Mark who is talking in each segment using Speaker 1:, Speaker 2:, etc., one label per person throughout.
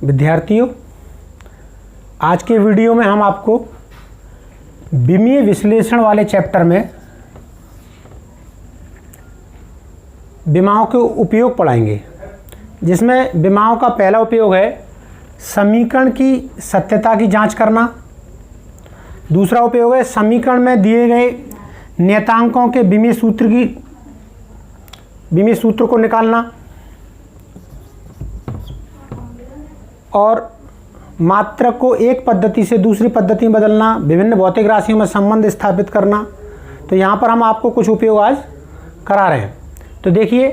Speaker 1: विद्यार्थियों, आज के वीडियो में हम आपको विमीय विश्लेषण वाले चैप्टर में विमाओं के उपयोग पढ़ाएंगे, जिसमें विमाओं का पहला उपयोग है समीकरण की सत्यता की जांच करना। दूसरा उपयोग है समीकरण में दिए गए नियतांकों के विमीय सूत्र को निकालना और मात्रक को एक पद्धति से दूसरी पद्धति में बदलना, विभिन्न भौतिक राशियों में संबंध स्थापित करना। तो यहाँ पर हम आपको कुछ उपयोग आज करा रहे हैं। तो देखिए,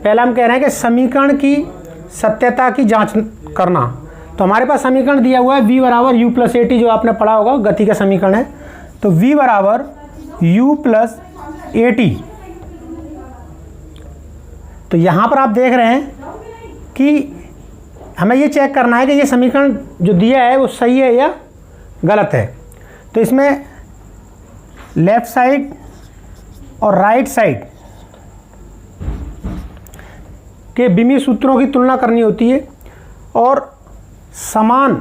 Speaker 1: पहला हम कह रहे हैं कि समीकरण की सत्यता की जांच करना। तो हमारे पास समीकरण दिया हुआ है v बराबर u प्लस ए टी, जो आपने पढ़ा होगा, गति का समीकरण है। तो v बराबर u प्लस ए टी। तो यहाँ पर आप देख रहे हैं कि हमें ये चेक करना है कि ये समीकरण जो दिया है वो सही है या गलत है। तो इसमें लेफ्ट साइड और राइट साइड के विमीय सूत्रों की तुलना करनी होती है और समान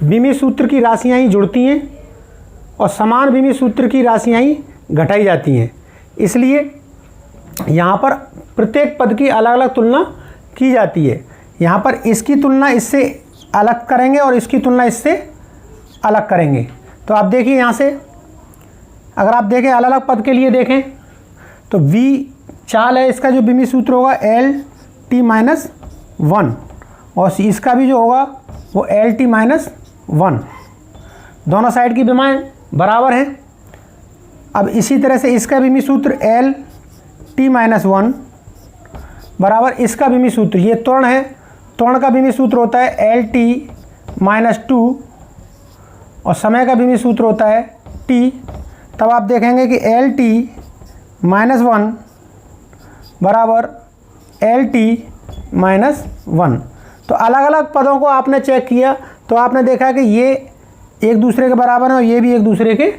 Speaker 1: विमीय सूत्र की राशियां ही जुड़ती हैं और समान विमीय सूत्र की राशियां ही घटाई जाती हैं। इसलिए यहाँ पर प्रत्येक पद की अलग अलग तुलना की जाती है। यहाँ पर इसकी तुलना इससे अलग करेंगे और इसकी तुलना इससे अलग करेंगे। तो आप देखिए, यहाँ से अगर आप देखें अलग अलग पद के लिए देखें तो v चाल है, इसका जो विमीय सूत्र होगा एल टी माइनस वन, और इसका भी जो होगा वो एल टी माइनस वन। दोनों साइड की विमाएं बराबर हैं। अब इसी तरह से इसका विमीय सूत्र एल टी माइनस वन बराबर इसका विमीय सूत्र, ये त्वरण है, त्वरण का विमीय सूत्र होता है एल टी माइनस टू और समय का विमीय सूत्र होता है टी। तब आप देखेंगे कि एल टी माइनस वन बराबर एल टी माइनस वन। तो अलग अलग पदों को आपने चेक किया तो आपने देखा कि ये एक दूसरे के बराबर हैं और ये भी एक दूसरे के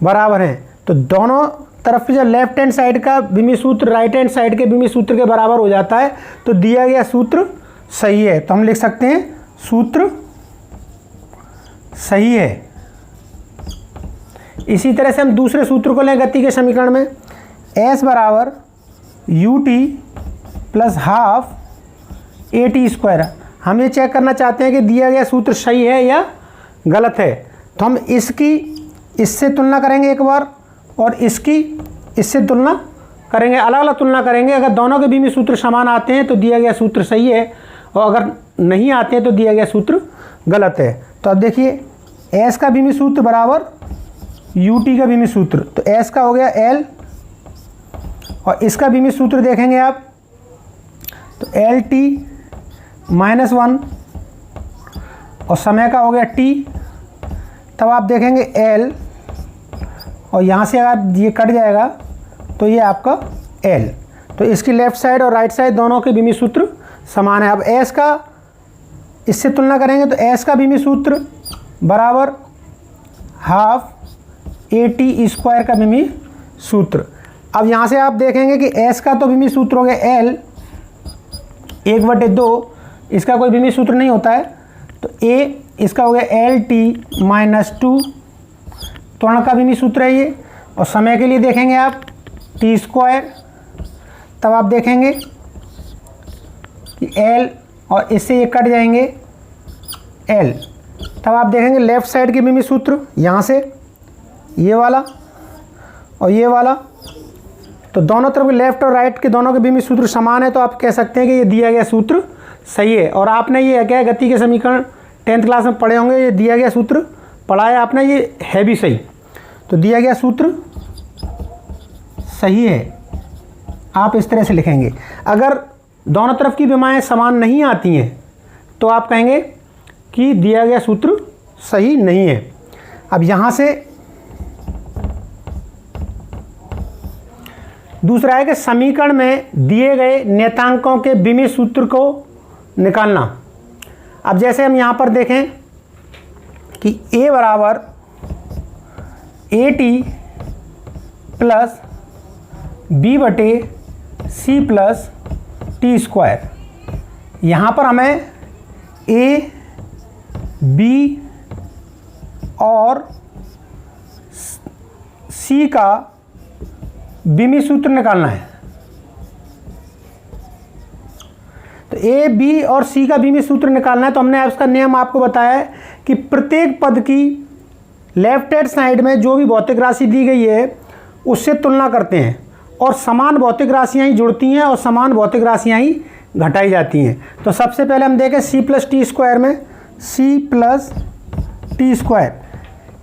Speaker 1: बराबर हैं। तो दोनों तरफ की जो लेफ्ट हैंड साइड का विमीय सूत्र राइट हैंड साइड के विमीय सूत्र के बराबर हो जाता है, तो दिया गया सूत्र सही है। तो हम लिख सकते हैं सूत्र सही है। इसी तरह से हम दूसरे सूत्र को लें गति के समीकरण में, s बराबर U T plus half A T square. हम ये चेक करना चाहते हैं कि दिया गया सूत्र सही है या गलत है। तो हम इसकी इससे तुलना करेंगे एक बार और इसकी इससे तुलना करेंगे, अलग अलग तुलना करेंगे। अगर दोनों के विमीय सूत्र समान आते हैं तो दिया गया सूत्र सही है और अगर नहीं आते हैं तो दिया गया सूत्र गलत है। तो अब देखिए, s का विमीय सूत्र बराबर u t का विमीय सूत्र, तो s का हो गया l और इसका विमीय सूत्र देखेंगे आप तो एल टी माइनस वन और समय का हो गया t। तब आप देखेंगे l और यहाँ से अगर ये कट जाएगा तो ये आपका l। तो इसकी लेफ़्ट साइड और राइट साइड दोनों के विमीय सूत्र समान है। अब s का इससे तुलना करेंगे तो s का विमीय सूत्र बराबर हाफ ए टी स्क्वायर का विमीय सूत्र। अब यहाँ से आप देखेंगे कि s का तो विमीय सूत्र हो गया l 1/2, इसका कोई विमीय सूत्र नहीं होता है। तो a इसका हो गया एल टी माइनस टू, त्वरण का विमीय सूत्र है ये। और समय के लिए देखेंगे आप टी स्क्वायर, तब आप देखेंगे कि l और इससे ये कट जाएंगे l। तब आप देखेंगे लेफ़्ट साइड के विमीय सूत्र, यहाँ से ये वाला और ये वाला, तो दोनों तरफ के लेफ़्ट और राइट के दोनों के विमीय सूत्र समान है। तो आप कह सकते हैं कि ये दिया गया सूत्र सही है। और आपने ये क्या है, गति के समीकरण 10th क्लास में पढ़े होंगे, ये दिया गया सूत्र पढ़ा है आपने, ये है भी सही। तो दिया गया सूत्र सही है, आप इस तरह से लिखेंगे। अगर दोनों तरफ की विमाएं समान नहीं आती हैं तो आप कहेंगे कि दिया गया सूत्र सही नहीं है। अब यहाँ से दूसरा है कि समीकरण में दिए गए नियतांकों के विमीय सूत्र को निकालना। अब जैसे हम यहाँ पर देखें कि a बराबर ए टी प्लस बी बटे सी प्लस टी स्क्वायर। यहाँ पर हमें ए, बी और सी का बीमी सूत्र निकालना है। तो ए, बी और सी का बीमी सूत्र निकालना है। तो हमने उसका नियम आपको बताया है कि प्रत्येक पद की लेफ्ट हैंड साइड में जो भी भौतिक राशि दी गई है उससे तुलना करते हैं और समान भौतिक राशियां ही जुड़ती हैं और समान भौतिक राशियां ही घटाई जाती हैं। तो सबसे पहले हम देखें सी प्लस टी स्क्वायर में C plus T square,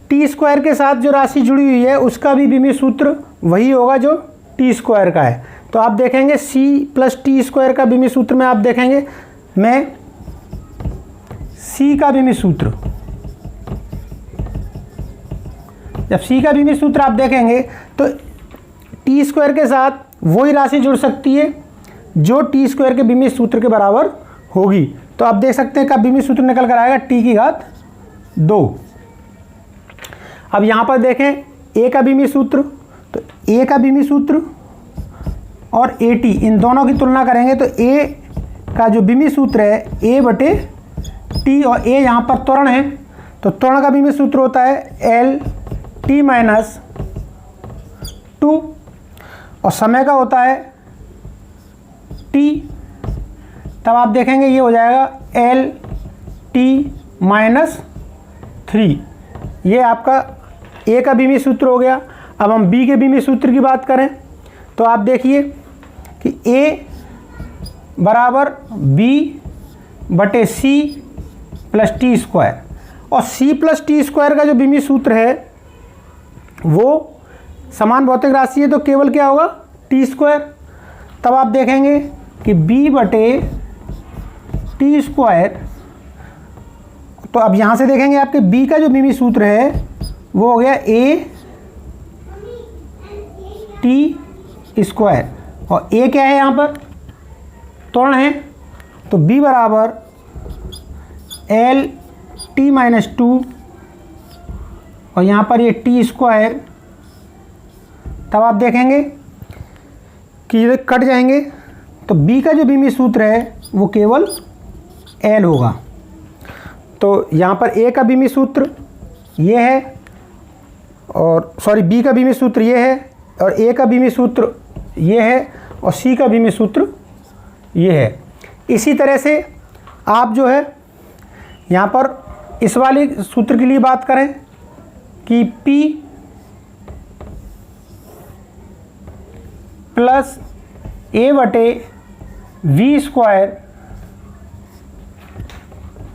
Speaker 1: T square के साथ जो राशि जुड़ी हुई है उसका भी बीमी सूत्र वही होगा जो टी स्क्वायर का है। तो आप देखेंगे सी प्लस टी स्क्वायर का बीमी सूत्र में आप देखेंगे मैं सी का बीमी सूत्र, जब सी का बीमी सूत्र आप देखेंगे तो टी स्क्वायर के साथ वही राशि जुड़ सकती है जो टी स्क्वायर के बीमी सूत्र के बराबर होगी। तो आप देख सकते हैं का बीमी सूत्र निकल कर आएगा टी की घात 2। अब यहाँ पर देखें ए का बीमी सूत्र, तो ए का बीमी सूत्र और ए टी इन दोनों की तुलना करेंगे तो ए का जो बीमी सूत्र है ए बटे टी और ए यहाँ पर त्वरण है तो त्वरण का बीमी सूत्र होता है एल टी माइनस 2 और समय का होता है टी। तब आप देखेंगे ये हो जाएगा एल टी माइनस 3। ये आपका ए का बीमी सूत्र हो गया। अब हम बी के बीमी सूत्र की बात करें तो आप देखिए कि ए बराबर बी बटे सी प्लस टी स्क्वायर और सी प्लस टी स्क्वायर का जो बीमी सूत्र है वो समान भौतिक राशि है तो केवल क्या होगा टी स्क्वायर। तब आप देखेंगे कि बी बटे टी स्क्वायर, तो अब यहाँ से देखेंगे आपके बी का जो बीमी सूत्र है वो हो गया ए टी स्क्वायर और ए क्या है यहाँ पर त्वरण है तो बी बराबर एल टी माइनस 2 और यहाँ पर ये टी स्क्वायर। तब आप देखेंगे कि ये कट जाएंगे तो बी का जो बीमी सूत्र है वो केवल एल होगा। तो यहाँ पर ए का बीमी सूत्र ये है और सॉरी बी का बीमी सूत्र ये है और ए का बीमी सूत्र ये है और सी का बीमी सूत्र ये है। इसी तरह से आप जो है यहाँ पर इस वाले सूत्र के लिए बात करें कि P प्लस ए बटे V square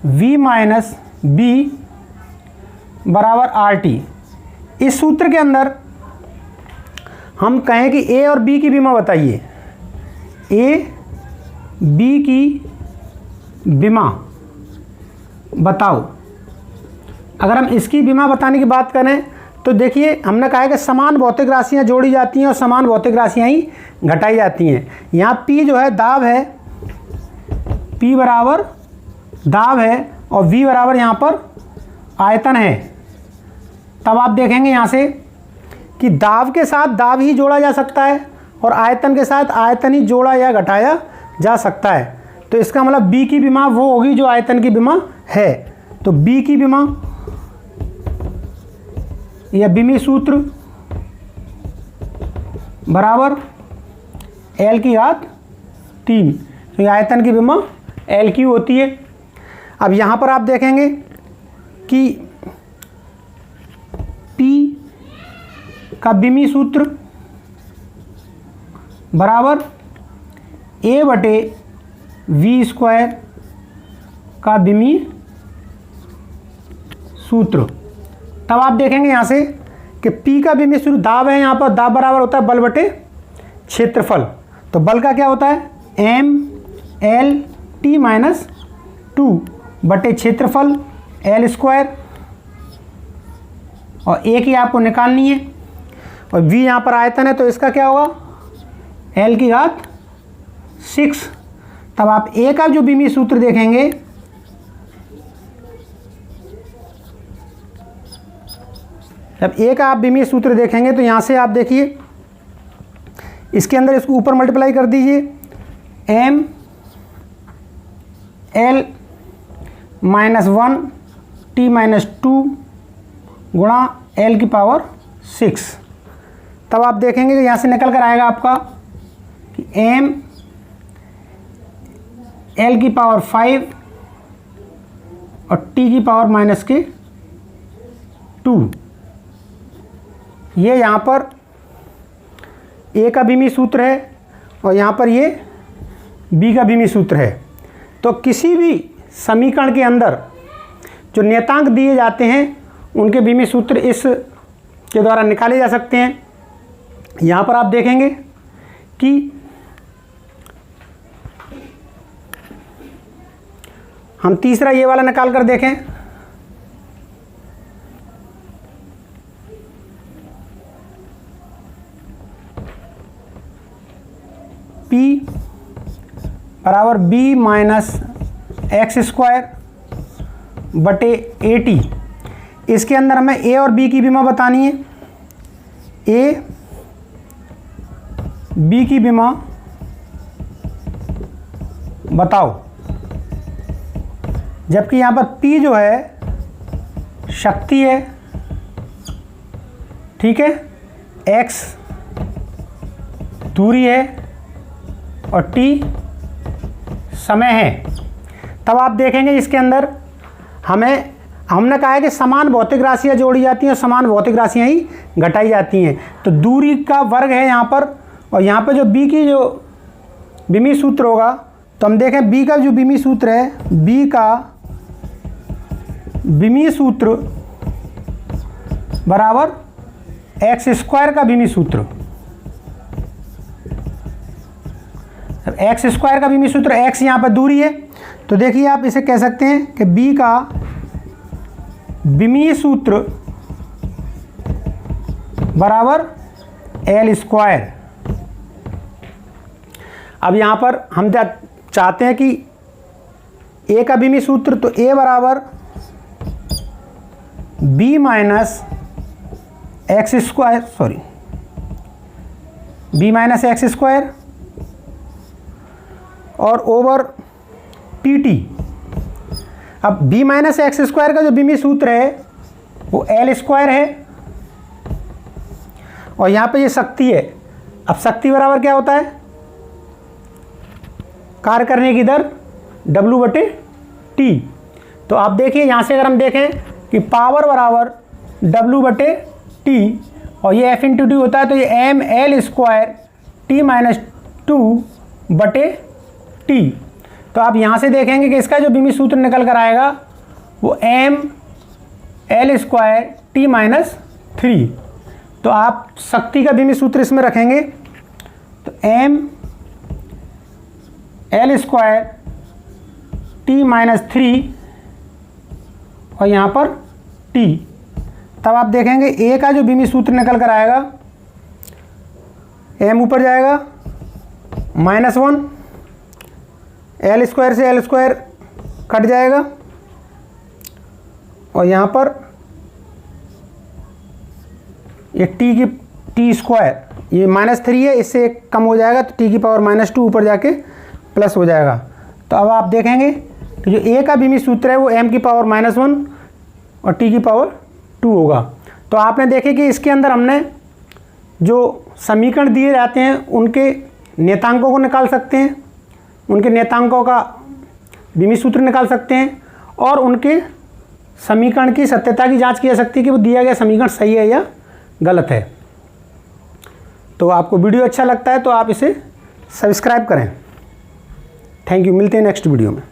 Speaker 1: V minus B बराबर आर टी। इस सूत्र के अंदर हम कहें कि ए और बी की विमा बताइए, ए बी की विमा बताओ। अगर हम इसकी विमा बताने की बात करें तो देखिए हमने कहा है कि समान भौतिक राशियां जोड़ी जाती हैं और समान भौतिक राशियां ही घटाई जाती हैं। यहाँ P जो है दाब है, P बराबर दाब है और V बराबर यहाँ पर आयतन है। तब आप देखेंगे यहाँ से कि दाब के साथ दाब ही जोड़ा जा सकता है और आयतन के साथ आयतन ही जोड़ा या घटाया जा सकता है। तो इसका मतलब B की विमा वो होगी जो आयतन की विमा है। तो B की विमा या बीमी सूत्र बराबर एल की घात 3। तो आयतन की विमा एल क्यू होती है। अब यहाँ पर आप देखेंगे कि P का बीमी सूत्र बराबर ए बटे वी स्क्वायर का बीमी सूत्र। तब आप देखेंगे यहाँ से कि P का बीमी सूत्र दाब है, यहाँ पर दाब बराबर होता है बल बटे क्षेत्रफल। तो बल का क्या होता है एम एल टी माइनस 2 बटे क्षेत्रफल एल स्क्वायर और ए की आपको निकालनी है और V यहाँ पर आयतन है तो इसका क्या होगा एल की घात 6। तब आप ए का जो बीमी सूत्र देखेंगे जब ए का आप बीमी सूत्र देखेंगे तो यहाँ से आप देखिए इसके अंदर इसको ऊपर मल्टीप्लाई कर दीजिए एम एल -1 t - 2 गुणा l की पावर 6। तब आप देखेंगे कि यहाँ से निकल कर आएगा आपका कि m l की पावर 5 और t की पावर -2। ये यहाँ पर a का बीमी सूत्र है और यहाँ पर ये b का बीमी सूत्र है। तो किसी भी समीकरण के अंदर जो नियतांक दिए जाते हैं उनके बीमी सूत्र इस के द्वारा निकाले जा सकते हैं। यहाँ पर आप देखेंगे कि हम तीसरा ये वाला निकाल कर देखें। P बराबर b - x² बटे AT। इसके अंदर हमें a और b की विमा बतानी है। a b की विमा बताओ, जबकि यहाँ पर P जो है शक्ति है, ठीक है, x दूरी है और t समय है। तब आप देखेंगे इसके अंदर हमने कहा है कि समान भौतिक राशियाँ जोड़ी जाती हैं और समान भौतिक राशियाँ ही घटाई जाती हैं। तो दूरी का वर्ग है यहाँ पर, और यहाँ पर जो b की जो विमी सूत्र होगा, तो हम देखें b का जो विमी सूत्र है, b का विमी सूत्र बराबर x² का विमी सूत्र। x² का विमी सूत्र, x यहाँ पर दूरी है, तो देखिए आप इसे कह सकते हैं कि b का विमी सूत्र बराबर l²। अब यहाँ पर हम चाहते हैं कि a का विमी सूत्र, तो a बराबर b - x², sorry b - x² और ओवर pt। अब b - x² का जो विमी सूत्र है वो l² है और यहाँ पे ये शक्ति है। अब शक्ति बराबर क्या होता है? कार्य करने की दर W/T। तो आप देखिए यहाँ से अगर हम देखें कि पावर बराबर W/T और ये F/T होता है, तो ये ml² T - 2/T। तो आप यहाँ से देखेंगे कि इसका जो विमी सूत्र निकल कर आएगा वो ml² T - 3। तो आप शक्ति का विमी सूत्र इसमें रखेंगे, तो ml² T - 3 और यहाँ पर T। तब आप देखेंगे A का जो विमी सूत्र निकल कर आएगा, m ऊपर जाएगा -1, l² से l² कट जाएगा और यहाँ पर ये t² ये -3 है, इससे एक कम हो जाएगा, तो t की पावर -2 ऊपर जाके प्लस हो जाएगा। तो अब आप देखेंगे कि जो a का विमी सूत्र है वो m की पावर -1 और t की पावर 2 होगा। तो आपने देखे कि इसके अंदर हमने जो समीकरण दिए जाते हैं उनके नियतांकों को निकाल सकते हैं, उनके नियतांकों का विमी सूत्र निकाल सकते हैं और उनके समीकरण की सत्यता की जांच की जा सकती है कि वो दिया गया समीकरण सही है या गलत है। तो आपको वीडियो अच्छा लगता है तो आप इसे सब्सक्राइब करें। थैंक यू, मिलते हैं नेक्स्ट वीडियो में।